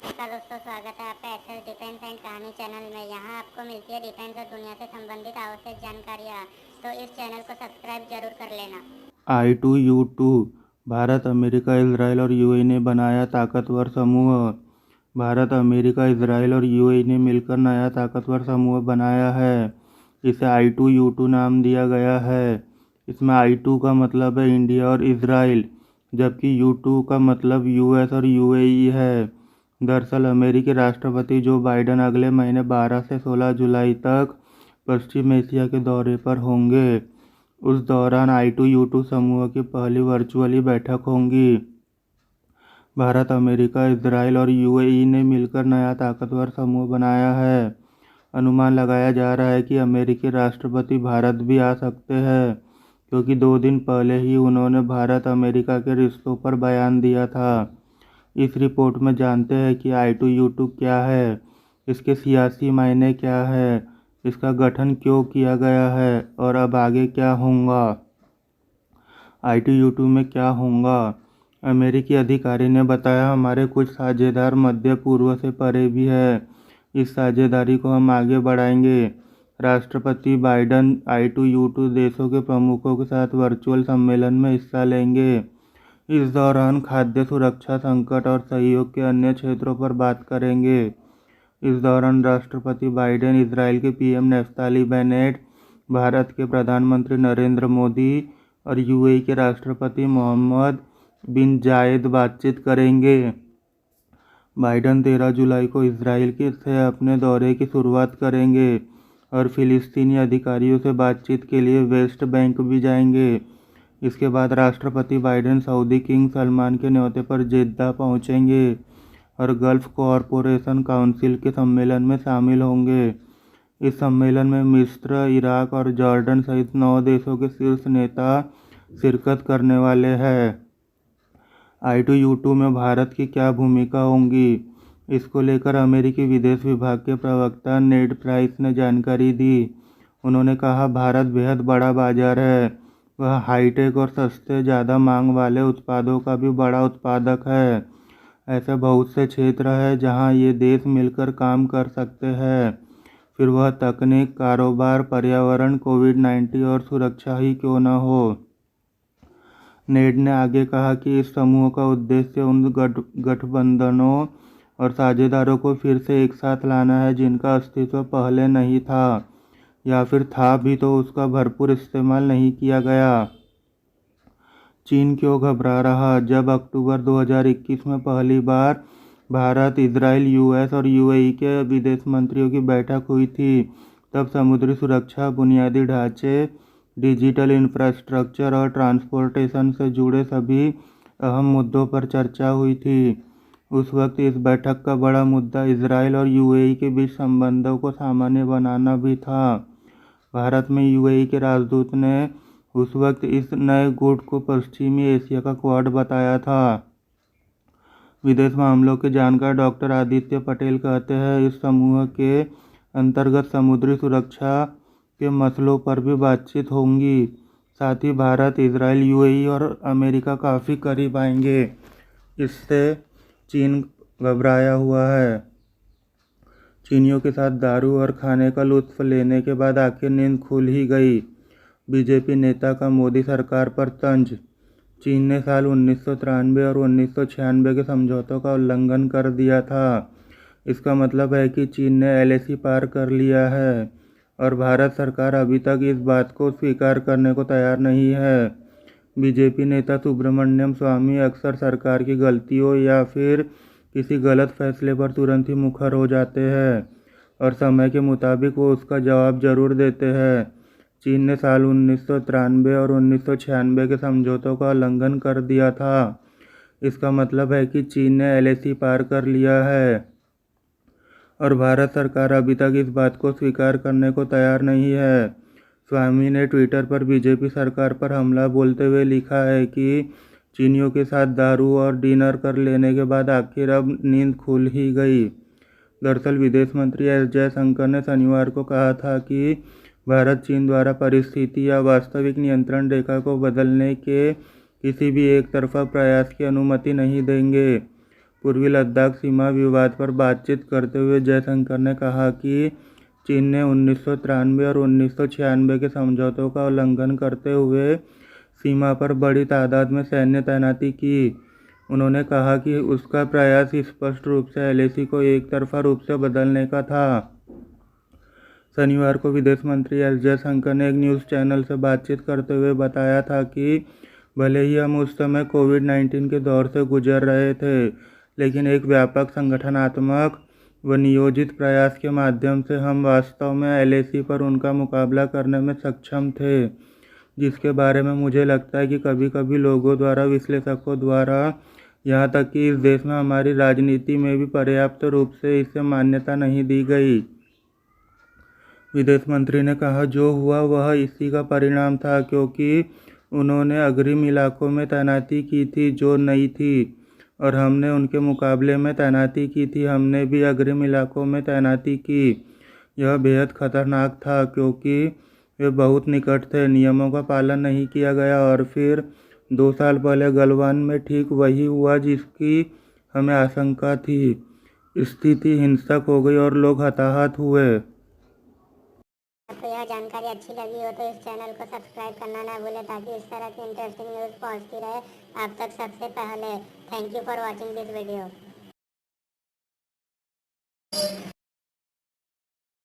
नमस्कार दोस्तों, स्वागत है आपका एक्सेस डिफेंस एंड कहानी चैनल में। यहाँ आपको मिलती है डिफेंस और दुनिया से संबंधित आवश्यक जानकारियाँ, तो इस चैनल को सब्सक्राइब जरूर कर लेना। I2U2 भारत, अमेरिका, इजराइल और यूएई ने बनाया ताकतवर समूह। भारत, अमेरिका, इजराइल और यूएई ने मिलकर नया ताकतवर समूह बनाया है। इसे I2U2 नाम दिया गया है। इसमें I2 का मतलब है इंडिया और इजराइल, जबकि U2 का मतलब यूएस और यूएई है। दरअसल अमेरिकी राष्ट्रपति जो बाइडेन अगले महीने 12 से 16 जुलाई तक पश्चिम एशिया के दौरे पर होंगे। उस दौरान I2U2 समूह की पहली वर्चुअली बैठक होगी। भारत, अमेरिका, इजराइल और यूएई ने मिलकर नया ताकतवर समूह बनाया है। अनुमान लगाया जा रहा है कि अमेरिकी राष्ट्रपति भारत भी आ सकते हैं, क्योंकि 2 दिन पहले ही उन्होंने भारत अमेरिका के रिश्तों पर बयान दिया था। इस रिपोर्ट में जानते हैं कि I2U2 क्या है, इसके सियासी मायने क्या है, इसका गठन क्यों किया गया है और अब आगे क्या होगा। I2U2 में क्या होगा? अमेरिकी अधिकारी ने बताया, हमारे कुछ साझेदार मध्य पूर्व से परे भी है। इस साझेदारी को हम आगे बढ़ाएंगे। राष्ट्रपति बाइडेन I2U2 देशों के प्रमुखों के साथ वर्चुअल सम्मेलन में हिस्सा लेंगे। इस दौरान खाद्य सुरक्षा, संकट और सहयोग के अन्य क्षेत्रों पर बात करेंगे। इस दौरान राष्ट्रपति बाइडेन, इजराइल के पीएम नेफ्ताली बेनेट, भारत के प्रधानमंत्री नरेंद्र मोदी और यूएई के राष्ट्रपति मोहम्मद बिन जायद बातचीत करेंगे। बाइडेन 13 जुलाई को इजराइल के से अपने दौरे की शुरुआत करेंगे और फिलिस्तीनी अधिकारियों से बातचीत के लिए वेस्ट बैंक भी जाएंगे। इसके बाद राष्ट्रपति बाइडेन सऊदी किंग सलमान के न्योते पर जेद्दा पहुंचेंगे और गल्फ कॉरपोरेशन काउंसिल के सम्मेलन में शामिल होंगे। इस सम्मेलन में मिस्र, इराक और जॉर्डन सहित 9 देशों के शीर्ष नेता शिरकत करने वाले हैं। I2U2 में भारत की क्या भूमिका होगी, इसको लेकर अमेरिकी विदेश विभाग के प्रवक्ता नेड प्राइस ने जानकारी दी। उन्होंने कहा, भारत बेहद बड़ा बाजार है। वह हाईटेक और सस्ते, ज़्यादा मांग वाले उत्पादों का भी बड़ा उत्पादक है। ऐसे बहुत से क्षेत्र हैं जहां ये देश मिलकर काम कर सकते हैं, फिर वह तकनीक, कारोबार, पर्यावरण, कोविड-19 और सुरक्षा ही क्यों न हो। नेड ने आगे कहा कि इस समूह का उद्देश्य उन गठबंधनों और साझेदारों को फिर से एक साथ लाना है जिनका अस्तित्व पहले नहीं था, या फिर था भी तो उसका भरपूर इस्तेमाल नहीं किया गया। चीन क्यों घबरा रहा? जब अक्टूबर 2021 में पहली बार भारत, इजराइल, यूएस और यूएई के विदेश मंत्रियों की बैठक हुई थी, तब समुद्री सुरक्षा, बुनियादी ढांचे, डिजिटल इंफ्रास्ट्रक्चर और ट्रांसपोर्टेशन से जुड़े सभी अहम मुद्दों पर चर्चा हुई थी। उस वक्त इस बैठक का बड़ा मुद्दा इजराइल और यूएई के बीच संबंधों को सामान्य बनाना भी था। भारत में यूएई के राजदूत ने उस वक्त इस नए गुट को पश्चिमी एशिया का क्वाड बताया था। विदेश मामलों के जानकार डॉक्टर आदित्य पटेल कहते हैं, इस समूह के अंतर्गत समुद्री सुरक्षा के मसलों पर भी बातचीत होगी। साथ ही भारत, इजराइल, यूएई और अमेरिका काफ़ी करीब आएंगे। इससे चीन घबराया हुआ है। चीनियों के साथ दारू और खाने का लुत्फ लेने के बाद आखिर नींद खुल ही गई। बीजेपी नेता का मोदी सरकार पर तंज। चीन ने साल 1993 और 1996 के समझौतों का उल्लंघन कर दिया था। इसका मतलब है कि चीन ने एलएसी पार कर लिया है और भारत सरकार अभी तक इस बात को स्वीकार करने को तैयार नहीं है। बीजेपी नेता सुब्रमण्यम स्वामी अक्सर सरकार की गलतियों या फिर किसी गलत फैसले पर तुरंत ही मुखर हो जाते हैं और समय के मुताबिक वो उसका जवाब जरूर देते हैं। चीन ने साल 1993 और 1996 के समझौतों का उल्लंघन कर दिया था। इसका मतलब है कि चीन ने एलएसी पार कर लिया है और भारत सरकार अभी तक इस बात को स्वीकार करने को तैयार नहीं है। स्वामी ने ट्विटर पर बीजेपी सरकार पर हमला बोलते हुए लिखा है कि चीनियों के साथ दारू और डिनर कर लेने के बाद आखिर अब नींद खुल ही गई। दरअसल विदेश मंत्री एस जयशंकर ने शनिवार को कहा था कि भारत चीन द्वारा परिस्थिति या वास्तविक नियंत्रण रेखा को बदलने के किसी भी एक तरफा प्रयास की अनुमति नहीं देंगे। पूर्वी लद्दाख सीमा विवाद पर बातचीत करते हुए जयशंकर ने कहा कि चीन ने 1993 और 1996 के समझौतों का उल्लंघन करते हुए सीमा पर बड़ी तादाद में सैन्य तैनाती की। उन्होंने कहा कि उसका प्रयास स्पष्ट रूप से एलएसी को एक तरफा रूप से बदलने का था। शनिवार को विदेश मंत्री एस जयशंकर ने एक न्यूज़ चैनल से बातचीत करते हुए बताया था कि भले ही हम उस समय कोविड-19 के दौर से गुजर रहे थे, लेकिन एक व्यापक संगठनात्मक व नियोजित प्रयास के माध्यम से हम वास्तव में एलएसी पर उनका मुकाबला करने में सक्षम थे, जिसके बारे में मुझे लगता है कि कभी-कभी लोगों द्वारा, विश्लेषकों द्वारा, यहाँ तक कि इस देश में हमारी राजनीति में भी पर्याप्त रूप से इसे मान्यता नहीं दी गई। विदेश मंत्री ने कहा, जो हुआ वह इसी का परिणाम था, क्योंकि उन्होंने अग्रिम इलाकों में तैनाती की थी जो नई थी और हमने उनके मुकाबले में तैनाती की थी। हमने भी अग्रिम इलाकों में तैनाती की। यह बेहद खतरनाक था क्योंकि वे बहुत निकट थे। नियमों का पालन नहीं किया गया और फिर 2 साल पहले गलवान में ठीक वही हुआ जिसकी हमें आशंका थी। स्थिति हिंसक हो गई और लोग हताहत हुए। आपको यह जानकारी अच्छी लगी हो तो इस चैनल को सब्सक्राइब करना ना भूलें ताकि इस तरह की इंटरेस्टिंग न्यूज़ पहुंचती रहे आप तक सबसे पहले। Thank you for watching this video.